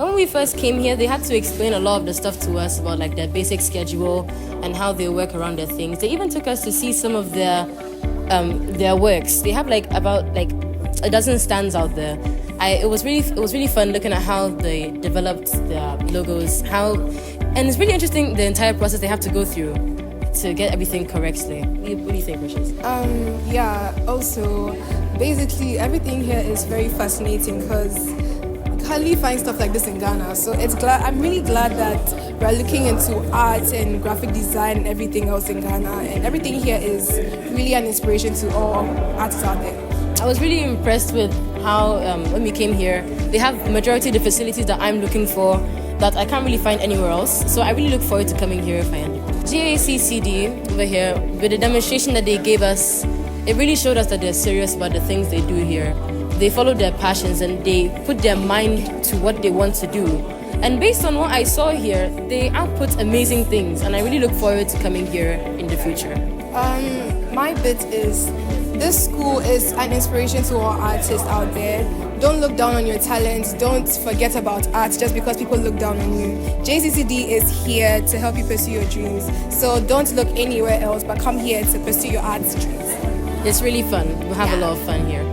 When we first came here, they had to explain a lot of the stuff to us about like their basic schedule and how they work around their things. They even took us to see some of their works. They have like about like a dozen stands out there. It was really fun looking at how they developed their logos, and it's really interesting the entire process they have to go through to get everything correctly. What do you think, Precious? Yeah, also, basically everything here is very fascinating because you hardly find stuff like this in Ghana. So I'm really glad that we're looking into art and graphic design and everything else in Ghana. And everything here is really an inspiration to all artists out there. I was really impressed with how when we came here, they have the majority of the facilities that I'm looking for that I can't really find anywhere else. So I really look forward to coming here if I end. GACCD over here, with the demonstration that they gave us, it really showed us that they're serious about the things they do here. They follow their passions and they put their mind to what they want to do. And based on what I saw here, they output amazing things, and I really look forward to coming here in the future. My bit is, this school is an inspiration to all artists out there. Don't look down on your talents. Don't forget about art just because people look down on you. JCCD is here to help you pursue your dreams. So don't look anywhere else, but come here to pursue your arts dreams. It's really fun. We'll have a lot of fun here.